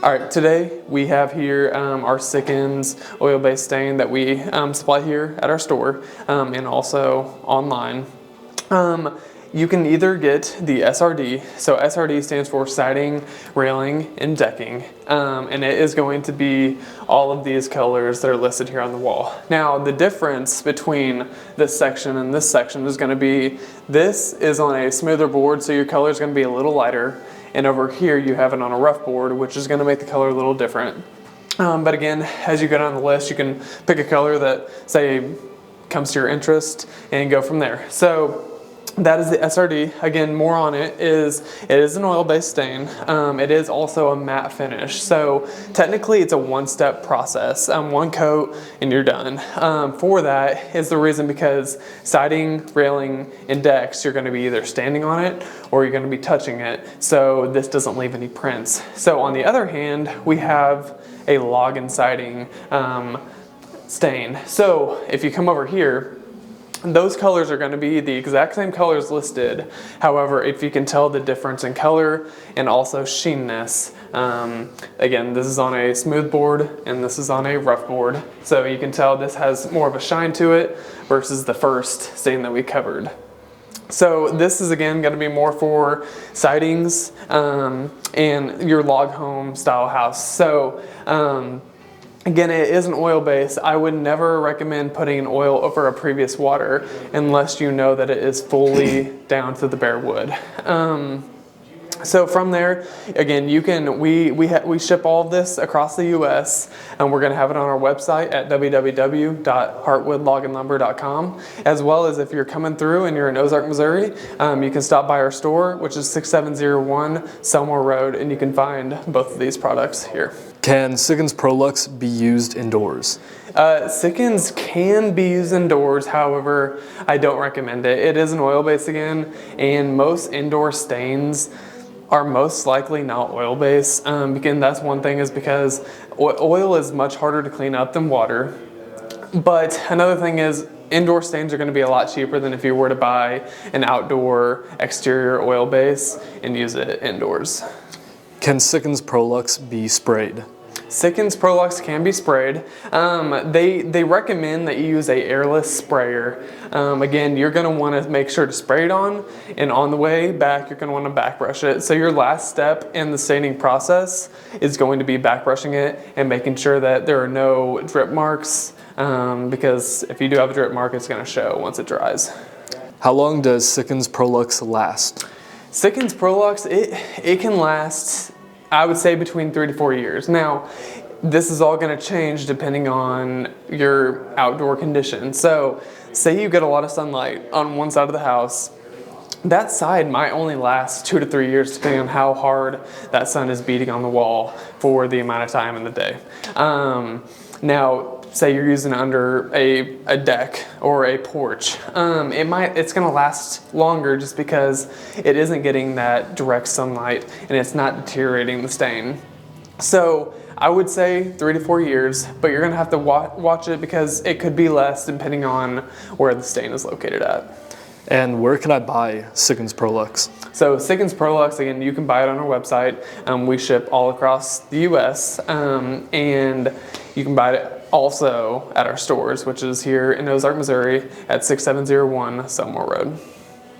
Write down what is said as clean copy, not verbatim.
All right, today we have here our Sikkens oil-based stain that we supply here at our store and also online. You can either get the SRD, so SRD stands for siding, railing, and decking, and it is going to be all of these colors that are listed here on the wall. Now, the difference between this section and this section is going to be, this is on a smoother board, so your color is going to be a little lighter, and over here you have it on a rough board, which is going to make the color a little different. But again, as you go down the list, you can pick a color that, say, comes to your interest and go from there. So that is the SRD. Again, more on it is an oil-based stain. It is also a matte finish. So technically it's a one-step process. One coat and you're done. For that is the reason because siding, railing, and decks, you're gonna be either standing on it or you're gonna be touching it. So this doesn't leave any prints. So on the other hand, we have a log and siding stain. So if you come over here, those colors are going to be the exact same colors listed. However, if you can tell the difference in color and also sheenness, again, this is on a smooth board and this is on a rough board. So you can tell this has more of a shine to it versus the first stain that we covered. So this is again going to be more for sidings and your log home style house. So again, it is an oil base. I would never recommend putting an oil over a previous water unless you know that it is fully down to the bare wood. So from there, again, you can we ship all of this across the U.S. and we're going to have it on our website at www.heartwoodlumber.com, as well as if you're coming through and you're in Ozark, Missouri, you can stop by our store, which is 6701 Selmore Road, and you can find both of these products here. Can Sikkens Proluxe be used indoors? Sikkens can be used indoors, however, I don't recommend it. It is an oil base again, and most indoor stains are most likely not oil based. Again, that's one thing is because oil is much harder to clean up than water. But another thing is indoor stains are going to be a lot cheaper than if you were to buy an outdoor exterior oil base and use it indoors. Can Sikkens Proluxe be sprayed? Sikkens Proluxe can be sprayed. They recommend that you use a airless sprayer. Again, you're going to want to make sure to spray it on, and on the way back you're going to want to back brush it. So your last step in the staining process is going to be back brushing it and making sure that there are no drip marks, because if you do have a drip mark, it's going to show once it dries. How long does Sikkens Proluxe last? Sikkens Proluxe, it can last, I would say, between 3 to 4 years. Now, this is all going to change depending on your outdoor conditions. So, say you get a lot of sunlight on one side of the house, that side might only last 2 to 3 years depending on how hard that sun is beating on the wall for the amount of time in the day. Now, say you're using it under a deck or a porch, it's going to last longer just because it isn't getting that direct sunlight and it's not deteriorating the stain. So I would say 3 to 4 years, but you're going to have to watch it because it could be less depending on where the stain is located at. And where can I buy Sikkens Proluxe? So Sikkens Proluxe, again, you can buy it on our website. We ship all across the U.S. And you can buy it also at our stores, which is here in Ozark, Missouri at 6701 Selmore Road.